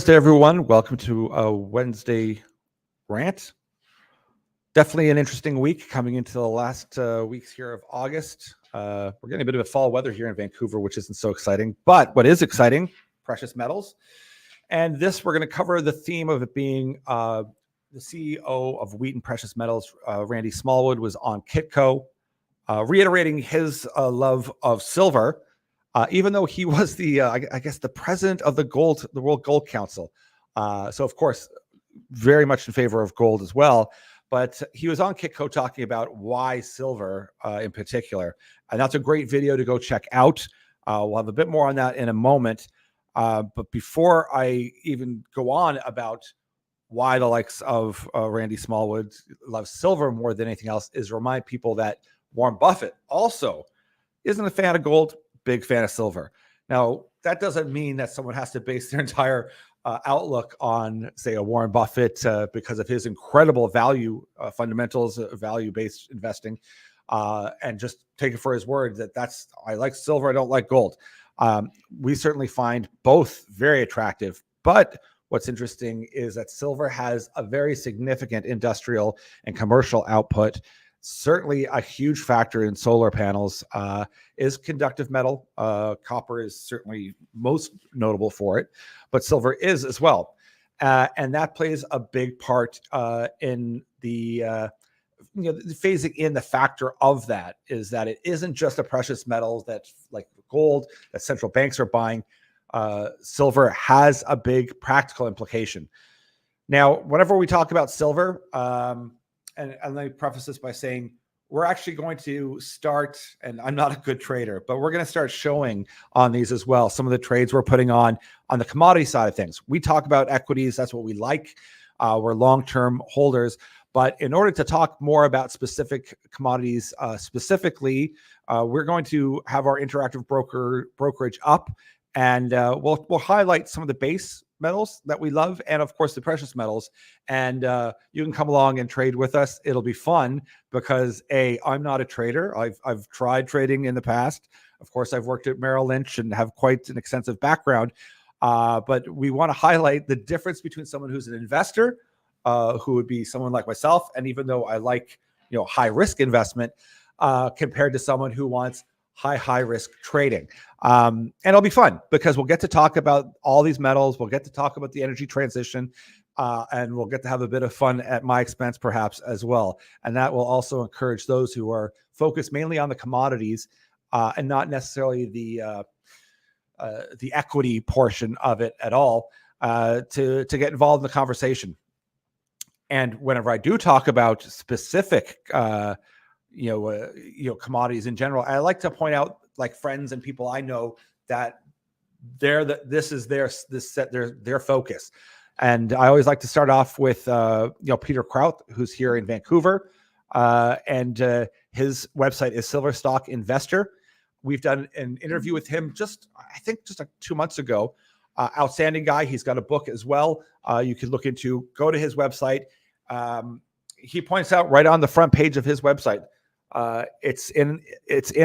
Wednesday, everyone. Welcome to a Wednesday rant. Definitely an interesting week coming into the last weeks here of August. We're getting a bit of a fall weather here in Vancouver, which isn't so exciting. But what is exciting, precious metals. And this, we're going to cover the theme of it being the CEO of Wheaton Precious Metals, Randy Smallwood, was on Kitco, reiterating his love of silver. Even though he was the, I guess, the president of the World Gold Council. So, of course, very much in favor of gold as well. But he was on Kitco talking about why silver in particular. And that's a great video to go check out. We'll have a bit more on that in a moment. But before I even go on about why the likes of Randy Smallwood love silver more than anything else, is remind people that Warren Buffett also isn't a fan of gold, big fan of silver. Now, that doesn't mean that someone has to base their entire outlook on, say, a Warren Buffett because of his incredible value fundamentals, value-based investing, and just take it for his word that's, I like silver, I don't like gold. We certainly find both very attractive, but what's interesting is that silver has a very significant industrial and commercial output. Certainly a huge factor in solar panels is conductive metal. Copper is certainly most notable for it, but silver is as well. And that plays a big part in the phasing in. The factor of that is that it isn't just a precious metal that's like gold that central banks are buying. Silver has a big practical implication. Now, whenever we talk about silver, and let me preface this by saying we're actually going to start, and I'm not a good trader, but we're going to start showing on these as well some of the trades we're putting on the commodity side of things. We talk about equities. That's what we like. We're long-term holders. But in order to talk more about specific commodities specifically, we're going to have our interactive brokerage up, and we'll highlight some of the base metals that we love, and of course the precious metals. And you can come along and trade with us. It'll be fun because I'm not a trader. I've tried trading in the past. Of course, I've worked at Merrill Lynch and have quite an extensive background. But we want to highlight the difference between someone who's an investor, who would be someone like myself, and even though I like high risk investment, compared to someone who wants high risk trading. And it'll be fun because we'll get to talk about all these metals. We'll get to talk about the energy transition, and we'll get to have a bit of fun at my expense perhaps as well. And that will also encourage those who are focused mainly on the commodities and not necessarily the equity portion of it at all, to get involved in the conversation. And whenever I do talk about specific commodities in general, I like to point out, like, friends and people I know that this is their focus. And I always like to start off with Peter Kraut, who's here in Vancouver, and his website is Silver Stock Investor. We've done an interview with him just 2 months ago. Outstanding guy. He's got a book as well. You can look into. Go to his website. He points out right on the front page of his website, it's in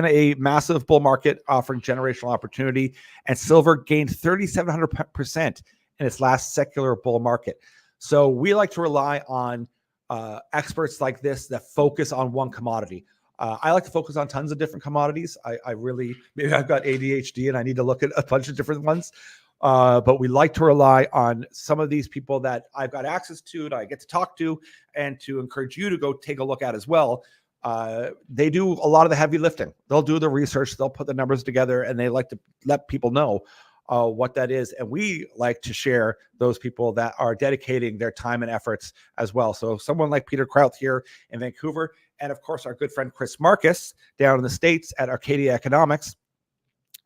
a massive bull market offering generational opportunity, and silver gained 3,700% in its last secular bull market. So we like to rely on experts like this that focus on one commodity. I like to focus on tons of different commodities. Maybe I've got ADHD and I need to look at a bunch of different ones. But we like to rely on some of these people that I've got access to, that I get to talk to, and to encourage you to go take a look at as well. They do a lot of the heavy lifting. They'll do the research, they'll put the numbers together, and they like to let people know what that is. And we like to share those people that are dedicating their time and efforts as well. So someone like Peter Kraut here in Vancouver, and of course our good friend Chris Marcus down in the States at Arcadia Economics,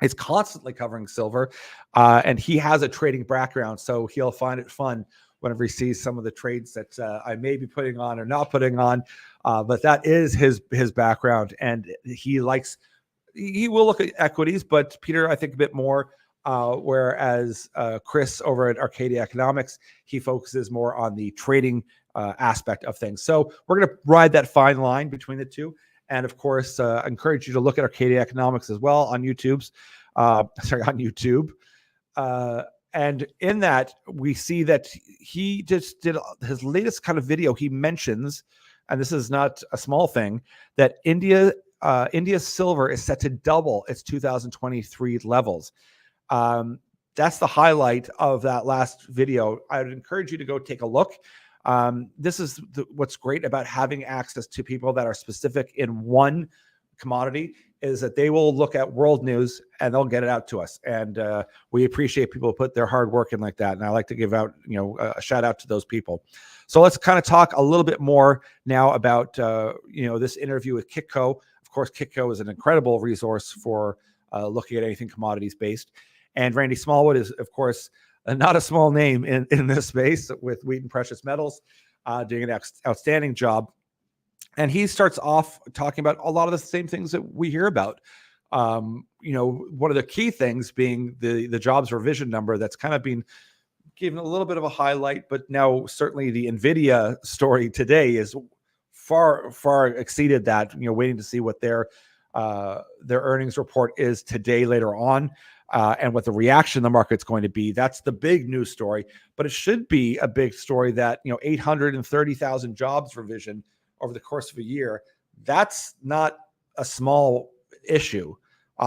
is constantly covering silver, and he has a trading background, so he'll find it fun whenever he sees some of the trades that I may be putting on or not putting on. But that is his background, and he will look at equities, but Peter, I think, a bit more. Whereas Chris over at Arcadia Economics, he focuses more on the trading aspect of things. So we're going to ride that fine line between the two. And of course, I encourage you to look at Arcadia Economics as well on YouTube. And in that, we see that he just did his latest kind of video. He mentions, and this is not a small thing, that India's silver is set to double its 2023 levels. That's the highlight of that last video. I would encourage you to go take a look. This is what's great about having access to people that are specific in one commodity, is that they will look at world news and they'll get it out to us. And we appreciate people who put their hard work in like that. And I like to give out, a shout out to those people. So let's kind of talk a little bit more now about, this interview with Kitco. Of course, Kitco is an incredible resource for looking at anything commodities based. And Randy Smallwood is, of course, not a small name in this space with Wheaton Precious Metals, doing an outstanding job. And he starts off talking about a lot of the same things that we hear about. One of the key things being the jobs revision number that's kind of been given a little bit of a highlight, but now certainly the NVIDIA story today is far, far exceeded that. Waiting to see what their earnings report is today later on. And what the reaction of the market's going to be. That's the big news story, but it should be a big story that 830,000 jobs revision over the course of a year. That's not a small issue.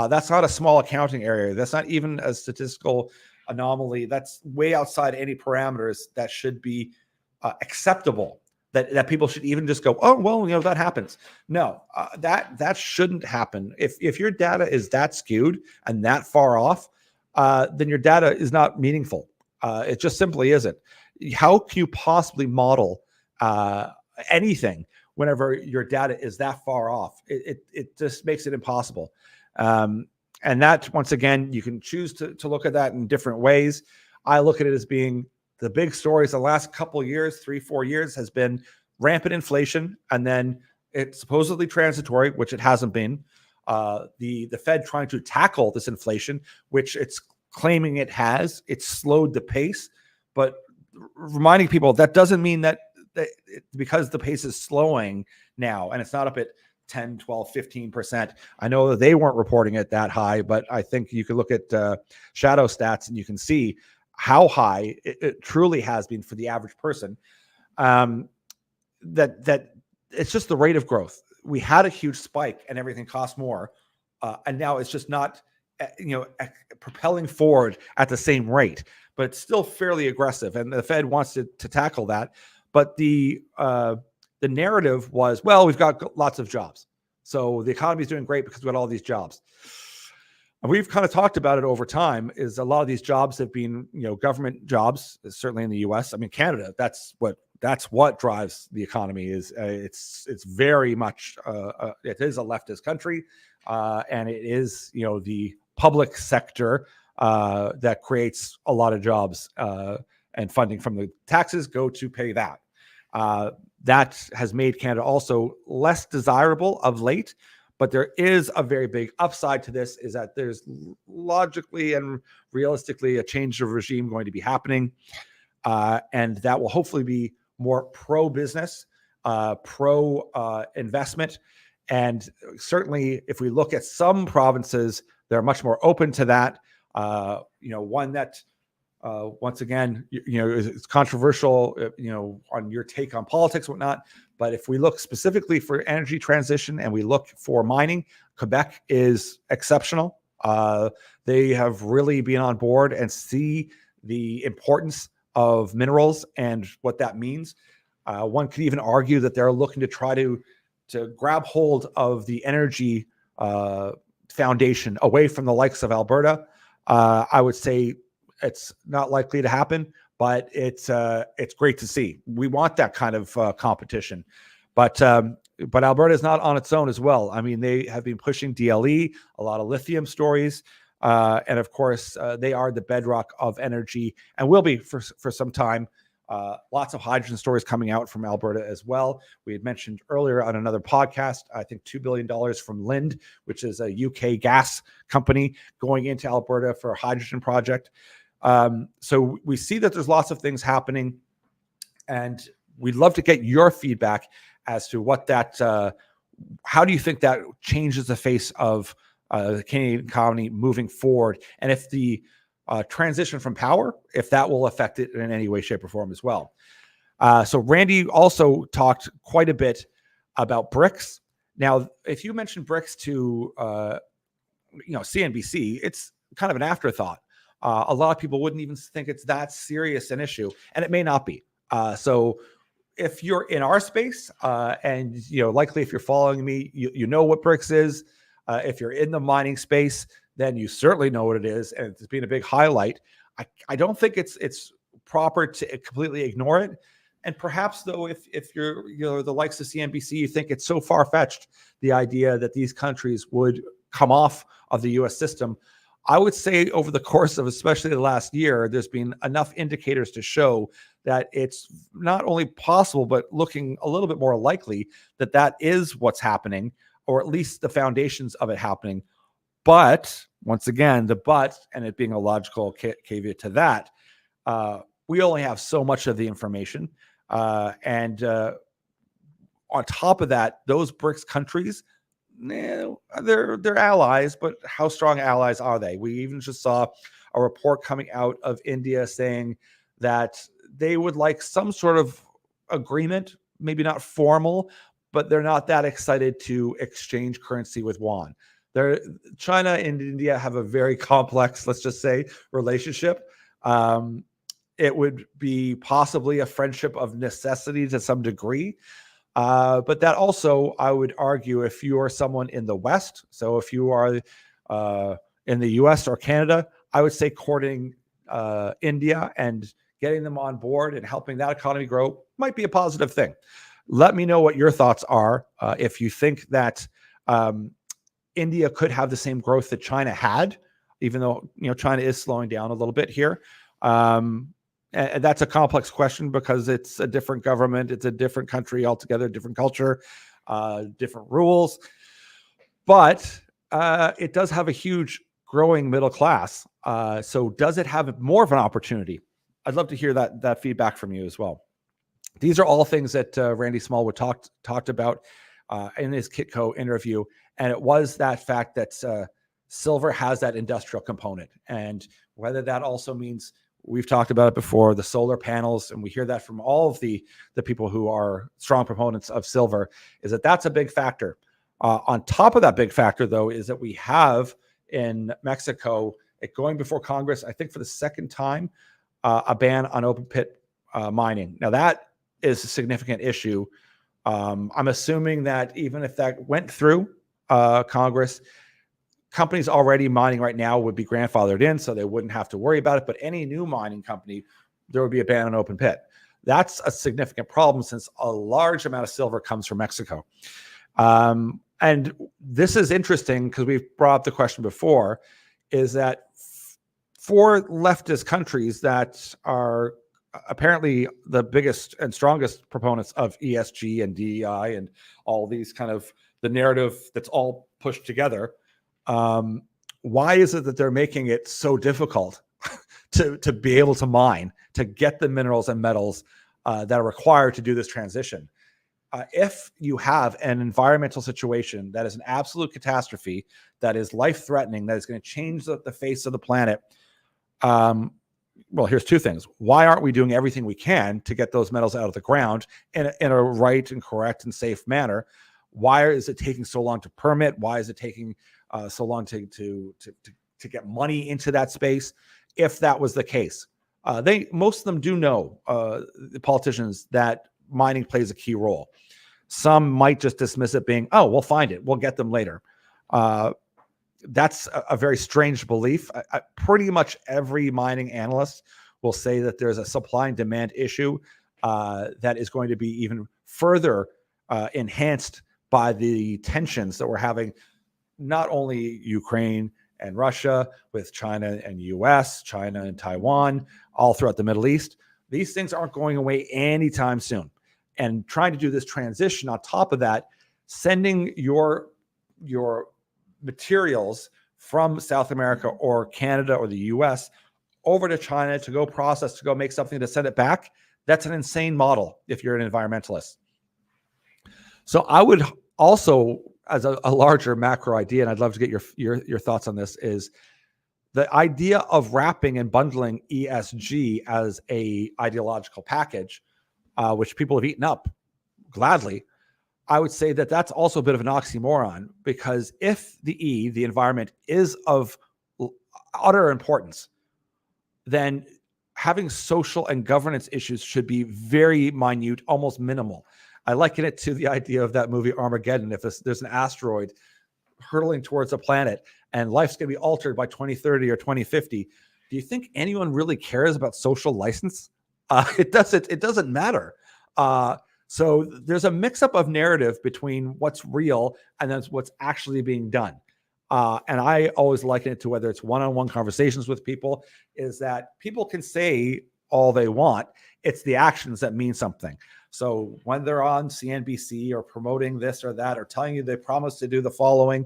That's not a small accounting area. That's not even a statistical anomaly. That's way outside any parameters that should be acceptable. That people should even just go, oh, well, that happens. No, that shouldn't happen. If your data is that skewed and that far off, then your data is not meaningful. It just simply isn't. How can you possibly model anything whenever your data is that far off. It just makes it impossible. And that, once again, you can choose to look at that in different ways. I look at it as being the big stories the last couple of years, 3-4 years, has been rampant inflation, and then it's supposedly transitory, which it hasn't been. The Fed trying to tackle this inflation, which it's claiming it has. It's slowed the pace, but reminding people that doesn't mean that because the pace is slowing now and it's not up at 10, 12, 15%. I know that they weren't reporting it that high, but I think you can look at shadow stats and you can see how high it truly has been for the average person. That it's just the rate of growth. We had a huge spike and everything cost more, and now it's just not, propelling forward at the same rate, but it's still fairly aggressive. And the Fed wants to tackle that. But the narrative was, well, we've got lots of jobs, so the economy is doing great because we got all these jobs. And we've kind of talked about it over time. Is a lot of these jobs have been, government jobs, certainly in the U.S. I mean, Canada. That's what drives the economy. It's very much it is a leftist country, and it is the public sector that creates a lot of jobs, and funding from the taxes go to pay that. That has made Canada also less desirable of late. But there is a very big upside to this, is that there's logically and realistically a change of regime going to be happening. And that will hopefully be more pro-business, pro-investment. And certainly if we look at some provinces, they're much more open to that. One that, once again, it's controversial, on your take on politics, whatnot. But if we look specifically for energy transition and we look for mining, Quebec is exceptional. They have really been on board and see the importance of minerals and what that means. One could even argue that they're looking to try to grab hold of the energy foundation away from the likes of Alberta. I would say it's not likely to happen, but it's great to see. We want that kind of competition, but Alberta is not on its own as well. I mean, they have been pushing DLE, a lot of lithium stories, and of course, they are the bedrock of energy and will be for some time. Lots of hydrogen stories coming out from Alberta as well. We had mentioned earlier on another podcast, I think $2 billion from Lind, which is a UK gas company, going into Alberta for a hydrogen project. So we see that there's lots of things happening, and we'd love to get your feedback as to what that, how do you think that changes the face of the Canadian economy moving forward? And if the transition from power, if that will affect it in any way, shape, or form as well. So Randy also talked quite a bit about BRICS. Now, if you mention BRICS to CNBC, it's kind of an afterthought. A lot of people wouldn't even think it's that serious an issue, and it may not be. So if you're in our space, and likely if you're following me, you know what BRICS is. If you're in the mining space, then you certainly know what it is, and it's been a big highlight. I don't think it's proper to completely ignore it. And perhaps, though, if you're the likes of CNBC, you think it's so far-fetched, the idea that these countries would come off of the U.S. system. I would say over the course of especially the last year, there's been enough indicators to show that it's not only possible, but looking a little bit more likely that is what's happening, or at least the foundations of it happening. But once again, and it being a logical caveat to that, we only have so much of the information. And on top of that, those BRICS countries, they're allies, but how strong allies are they? We even just saw a report coming out of India saying that they would like some sort of agreement, maybe not formal, but they're not that excited to exchange currency with yuan. China and India have a very complex, let's just say, relationship. It would be possibly a friendship of necessity to some degree. But that also, I would argue, if you are someone in the West, so if you are in the US or Canada, I would say courting India and getting them on board and helping that economy grow might be a positive thing. Let me know what your thoughts are. If you think that India could have the same growth that China had, even though China is slowing down a little bit here. And that's a complex question because it's a different government, it's a different country altogether, different culture, different rules. But it does have a huge growing middle class. So does it have more of an opportunity? I'd love to hear that feedback from you as well. These are all things that Randy Smallwood talked about in his Kitco interview. And it was that fact that silver has that industrial component. And whether that also means, we've talked about it before, the solar panels, and we hear that from all of the people who are strong proponents of silver, is that that's a big factor. On top of that big factor, though, is that we have in Mexico, going before Congress, I think for the second time, a ban on open pit mining. Now, that is a significant issue. I'm assuming that even if that went through Congress, companies already mining right now would be grandfathered in, so they wouldn't have to worry about it. But any new mining company, there would be a ban on open pit. That's a significant problem since a large amount of silver comes from Mexico. And this is interesting because we've brought up the question before, is that for leftist countries that are apparently the biggest and strongest proponents of ESG and DEI and all these kind of the narrative that's all pushed together, why is it that they're making it so difficult to be able to mine, to get the minerals and metals that are required to do this transition? If you have an environmental situation that is an absolute catastrophe, that is life-threatening, that is going to change the face of the planet, well, here's two things. Why aren't we doing everything we can to get those metals out of the ground in a right and correct and safe manner? Why is it taking so long to permit? Why is it taking so long to get money into that space? If that was the case, most of them do know, the politicians, that mining plays a key role. Some might just dismiss it being, oh, we'll find it, we'll get them later. That's a very strange belief. Pretty much every mining analyst will say that there's a supply and demand issue that is going to be even further enhanced by the tensions that we're having, not only Ukraine and Russia, with China and US, China and Taiwan, all throughout the Middle East. These things aren't going away anytime soon. And trying to do this transition on top of that, sending your materials from South America or Canada or the US over to China to go process, to go make something, to send it back, that's an insane model if you're an environmentalist. So I would also, as a larger macro idea, and I'd love to get your thoughts on this, is the idea of wrapping and bundling ESG as a ideological package, which people have eaten up gladly. I would say that that's also a bit of an oxymoron, because if the environment, is of utter importance, then having social and governance issues should be very minute, almost minimal. I liken it to the idea of that movie Armageddon. If there's an asteroid hurtling towards a planet and life's going to be altered by 2030 or 2050, do you think anyone really cares about social license? It doesn't matter. So there's a mix-up of narrative between what's real and then what's actually being done. And I always liken it to, whether it's one-on-one conversations with people, is that people can say all they want. It's the actions that mean something. So when they're on CNBC or promoting this or that, or telling you they promised to do the following,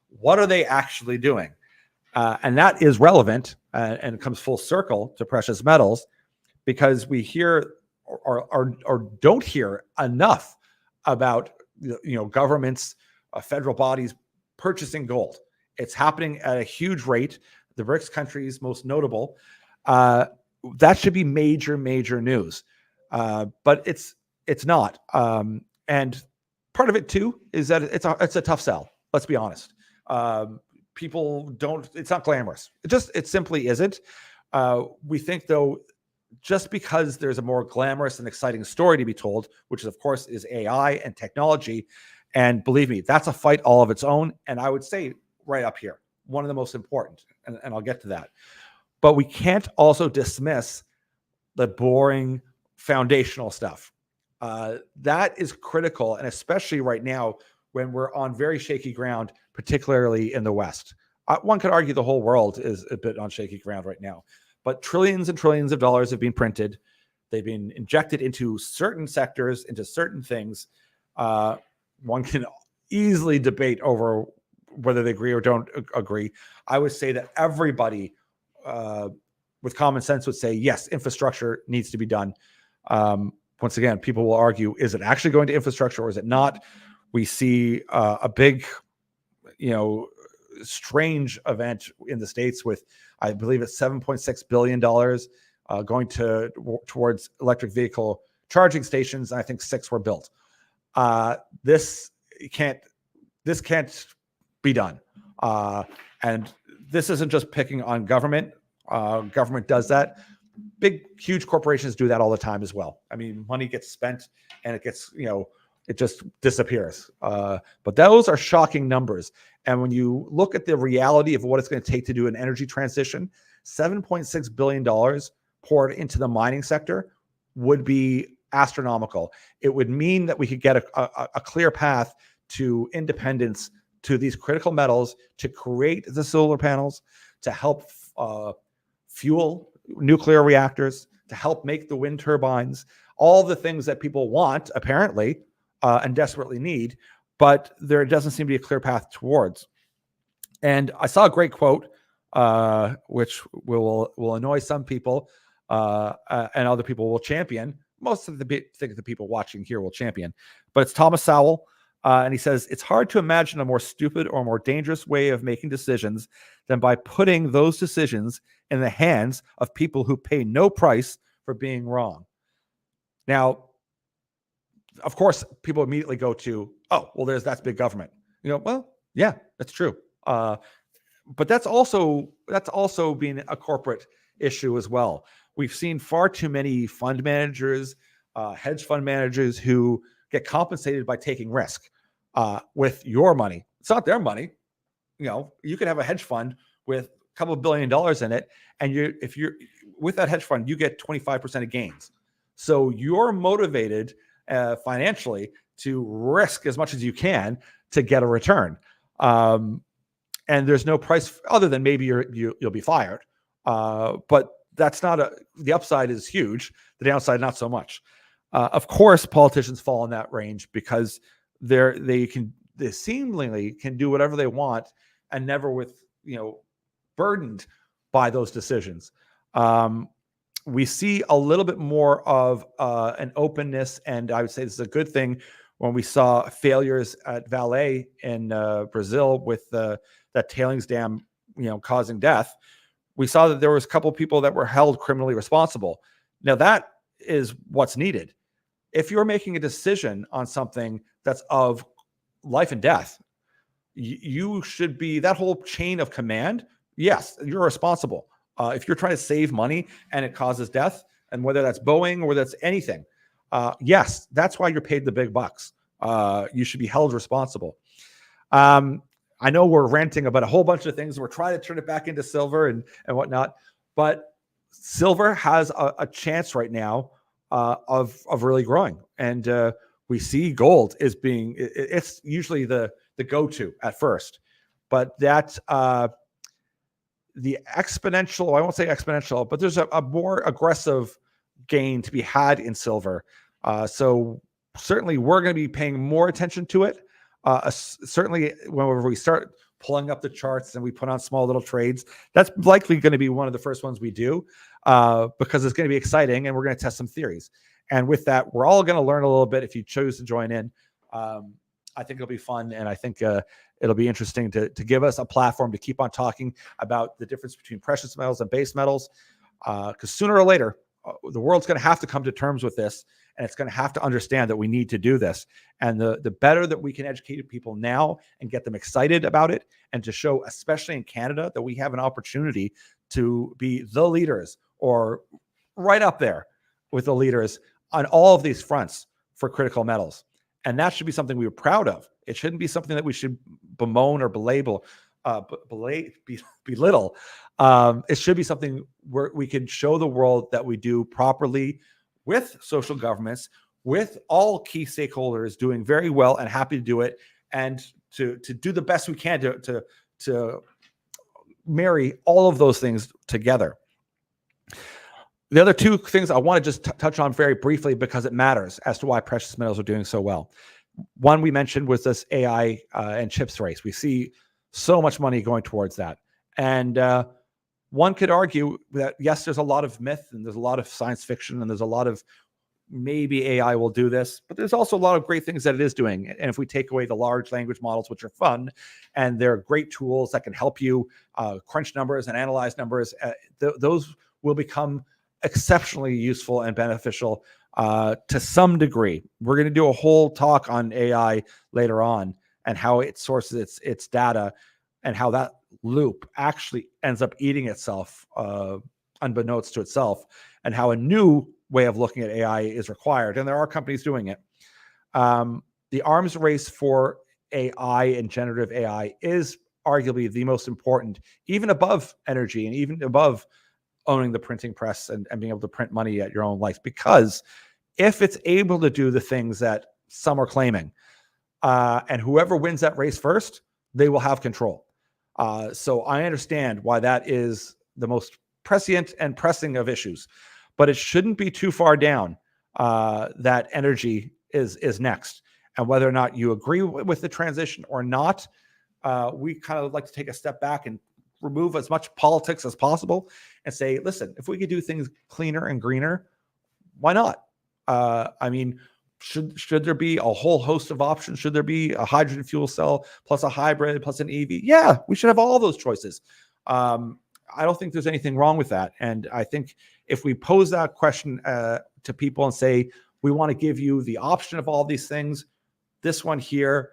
what are they actually doing? And that is relevant, and comes full circle to precious metals, because we hear or don't hear enough about governments, federal bodies purchasing gold. It's happening at a huge rate. The BRICS countries, most notable. That should be major news, but it's not. And part of it too is that it's a tough sell. Let's be honest. People don't. It's not glamorous. It simply isn't. We think, though, just because there's a more glamorous and exciting story to be told, which of course is AI and technology, and believe me, that's a fight all of its own. And I would say right up here, one of the most important, and I'll get to that. But we can't also dismiss the boring foundational stuff. That is critical, and especially right now when we're on very shaky ground, particularly in the West. One could argue the whole world is a bit on shaky ground right now, but trillions and trillions of dollars have been printed. They've been injected into certain sectors, into certain things. One can easily debate over whether they agree or don't agree. I would say that everybody with common sense would say, yes, infrastructure needs to be done. Once again, people will argue, is it actually going to infrastructure or is it not? We see a big, strange event in the States with, I believe it's $7.6 billion going towards electric vehicle charging stations. And I think 6 were built. This can't be done. And this isn't just picking on government. Government does that. Big, huge corporations do that all the time as well. I mean, money gets spent and it gets, it just disappears. But those are shocking numbers. And when you look at the reality of what it's going to take to do an energy transition, $7.6 billion poured into the mining sector would be astronomical. It would mean that we could get a clear path to independence, to these critical metals, to create the solar panels, to help fuel nuclear reactors, to help make the wind turbines, all the things that people want, apparently, and desperately need, but there doesn't seem to be a clear path towards. And I saw a great quote, which will annoy some people, and other people will champion. Most of the people watching here will champion, but it's Thomas Sowell. And he says, it's hard to imagine a more stupid or more dangerous way of making decisions than by putting those decisions in the hands of people who pay no price for being wrong. Now, of course, people immediately go to, oh, well, that's big government. Well, yeah, that's true. But that's also been a corporate issue as well. We've seen far too many fund managers, hedge fund managers who get compensated by taking risk with your money. It's not their money. You could have a hedge fund with a couple of $1 billion in it, and if you're with that hedge fund, you get 25% of gains. So you're motivated financially to risk as much as you can to get a return. And there's no price other than maybe you'll be fired. But that's not the upside is huge. The downside, not so much. Of course, politicians fall in that range because they seemingly can do whatever they want and never burdened by those decisions. We see a little bit more of an openness, and I would say this is a good thing when we saw failures at Vale in Brazil with that tailings dam, causing death. We saw that there was a couple of people that were held criminally responsible. Now that is what's needed. If you're making a decision on something that's of life and death, you should be that whole chain of command. Yes, you're responsible. If you're trying to save money and it causes death, and whether that's Boeing or that's anything, yes, that's why you're paid the big bucks. You should be held responsible. I know we're ranting about a whole bunch of things. We're trying to turn it back into silver and whatnot, but silver has a chance right now of really growing. And we see gold is it's usually the go-to at first, but that the exponential, I won't say exponential, but there's a more aggressive gain to be had in silver. So certainly we're going to be paying more attention to it. Certainly whenever we start pulling up the charts and we put on small little trades, that's likely going to be one of the first ones we do because it's going to be exciting and we're going to test some theories. And with that, we're all going to learn a little bit if you choose to join in. I think it'll be fun, and I think it'll be interesting to give us a platform to keep on talking about the difference between precious metals and base metals, because sooner or later, the world's going to have to come to terms with this, and it's going to have to understand that we need to do this. And the better that we can educate people now and get them excited about it, and to show, especially in Canada, that we have an opportunity to be the leaders or right up there with the leaders on all of these fronts for critical metals. And that should be something we were proud of. It shouldn't be something that we should bemoan or belittle. It should be something where we can show the world that we do properly with social governments, with all key stakeholders doing very well and happy to do it, and to do the best we can to marry all of those things together. The other two things I want to just touch on very briefly, because it matters as to why precious metals are doing so well. One we mentioned was this AI and chips race. We see so much money going towards that. And one could argue that, yes, there's a lot of myth and there's a lot of science fiction and there's a lot of maybe AI will do this, but there's also a lot of great things that it is doing. And if we take away the large language models, which are fun, and they're great tools that can help you crunch numbers and analyze numbers, those will become exceptionally useful and beneficial to some degree. We're going to do a whole talk on AI later on and how it sources its data and how that loop actually ends up eating itself unbeknownst to itself, and how a new way of looking at AI is required. And there are companies doing it. The arms race for AI and generative AI is arguably the most important, even above energy and even above owning the printing press and being able to print money at your own life. Because if it's able to do the things that some are claiming, and whoever wins that race first, they will have control. So I understand why that is the most prescient and pressing of issues, but it shouldn't be too far down that energy is next. And whether or not you agree with the transition or not, we kind of like to take a step back and remove as much politics as possible and say, listen, if we could do things cleaner and greener, why not? I mean, should there be a whole host of options? Should there be a hydrogen fuel cell plus a hybrid plus an EV? Yeah, we should have all those choices. I don't think there's anything wrong with that. And I think if we pose that question to people and say, we want to give you the option of all these things, this one here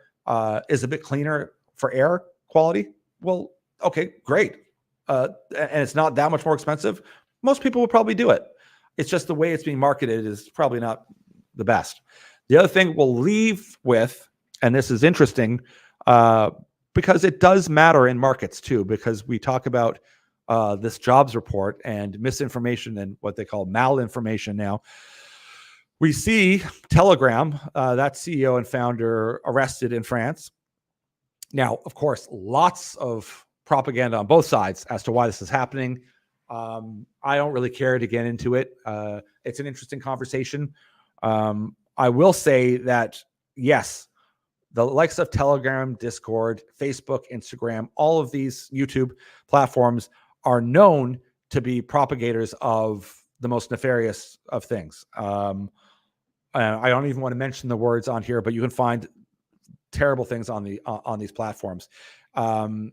is a bit cleaner for air quality. Well, okay, great. And it's not that much more expensive. Most people would probably do it. It's just the way it's being marketed is probably not the best. The other thing we'll leave with, and this is interesting, because it does matter in markets too, because we talk about this jobs report and misinformation and what they call malinformation now. We see Telegram, that CEO and founder, arrested in France. Now, of course, lots of propaganda on both sides as to why this is happening. I don't really care to get into it. It's an interesting conversation. I will say that, yes, the likes of Telegram, Discord, Facebook, Instagram, all of these YouTube platforms are known to be propagators of the most nefarious of things. I don't even want to mention the words on here, but you can find terrible things on these platforms. The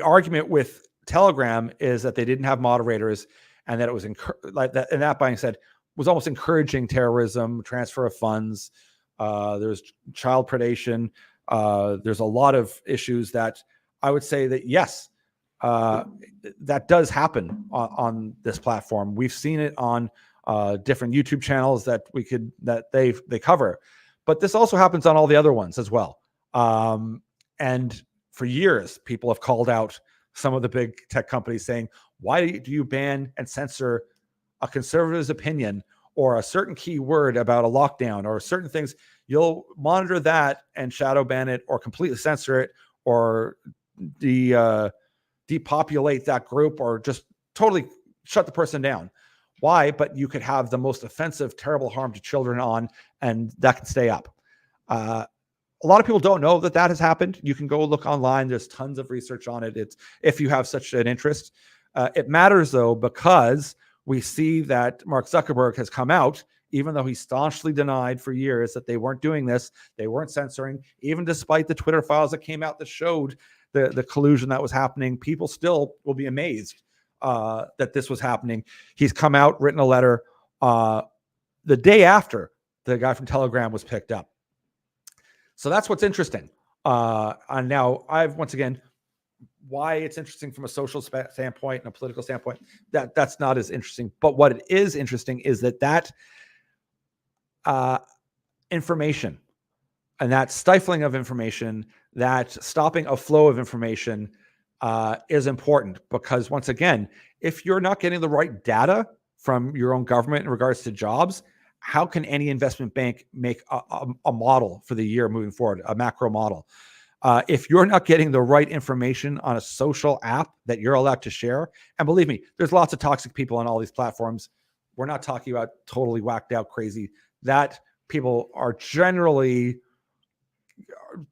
argument with Telegram is that they didn't have moderators, and that it was like that. And that being said, was almost encouraging terrorism, transfer of funds. There's child predation. There's a lot of issues that I would say that yes, that does happen on this platform. We've seen it on different YouTube channels that they cover, but this also happens on all the other ones as well. And for years, people have called out some of the big tech companies saying, why do you ban and censor a conservative's opinion or a certain key word about a lockdown or certain things? You'll monitor that and shadow ban it or completely censor it or depopulate that group or just totally shut the person down. Why? But you could have the most offensive, terrible harm to children on, and that can stay up. A lot of people don't know that has happened. You can go look online. There's tons of research on it. It's if you have such an interest. It matters, though, because we see that Mark Zuckerberg has come out, even though he staunchly denied for years that they weren't doing this, they weren't censoring, even despite the Twitter files that came out that showed the collusion that was happening. People still will be amazed that this was happening. He's come out, written a letter the day after the guy from Telegram was picked up. So that's what's interesting. And now once again, why it's interesting from a social standpoint and a political standpoint, that's not as interesting. But what it is interesting is that information and that stifling of information, that stopping a flow of information is important, because once again, if you're not getting the right data from your own government in regards to jobs, how can any investment bank make a model for the year moving forward, a macro model? If you're not getting the right information on a social app that you're allowed to share, and believe me, there's lots of toxic people on all these platforms. We're not talking about totally whacked out crazy. That people are generally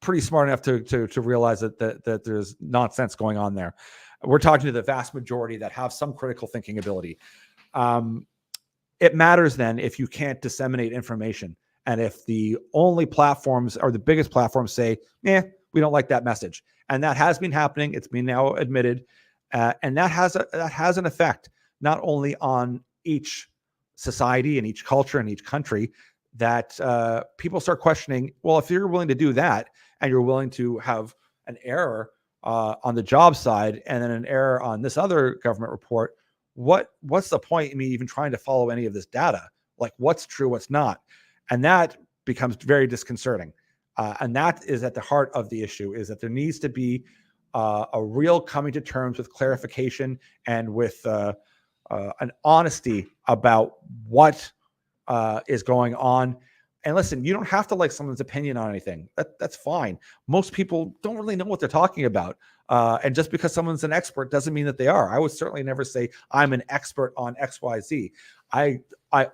pretty smart enough to realize that there's nonsense going on there. We're talking to the vast majority that have some critical thinking ability. It matters then if you can't disseminate information. And if the only platforms or the biggest platforms say, we don't like that message. And that has been happening. It's been now admitted. And that has an effect, not only on each society and each culture and each country, that people start questioning, well, if you're willing to do that and you're willing to have an error on the job side and then an error on this other government report, what's the point in me even trying to follow any of this data? Like, what's true, what's not? And that becomes very disconcerting. And that is at the heart of the issue, is that there needs to be a real coming to terms with clarification and with an honesty about what is going on. And listen, you don't have to like someone's opinion on anything. That's fine. Most people don't really know what they're talking about. And just because someone's an expert doesn't mean that they are. I would certainly never say I'm an expert on XYZ. I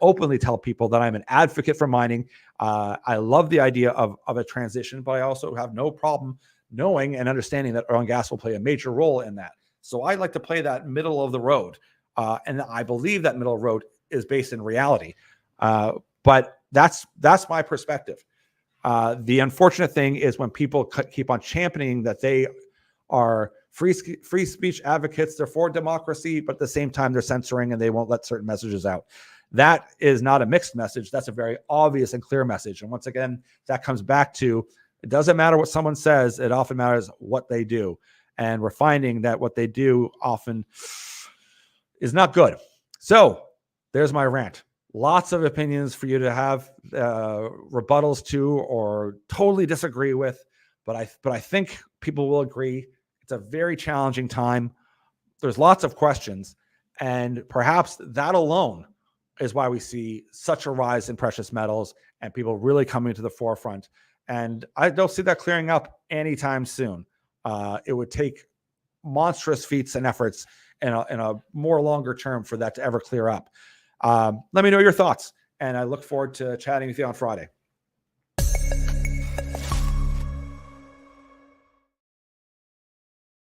openly tell people that I'm an advocate for mining. I love the idea of a transition, but I also have no problem knowing and understanding that oil and gas will play a major role in that. So I like to play that middle of the road. And I believe that middle road is based in reality. But that's my perspective. The unfortunate thing is when people keep on championing that they are free speech advocates, they're for democracy, but at the same time they're censoring and they won't let certain messages out. That is not a mixed message. That's a very obvious and clear message. And once again, that comes back to, it doesn't matter what someone says. It often matters what they do. And we're finding that what they do often is not good. So there's my rant. Lots of opinions for you to have rebuttals to or totally disagree with. But I think people will agree. It's a very challenging time. There's lots of questions. And perhaps that alone is why we see such a rise in precious metals and people really coming to the forefront. And I don't see that clearing up anytime soon. It would take monstrous feats and efforts in a more longer term for that to ever clear up. Let me know your thoughts, and I look forward to chatting with you on Friday.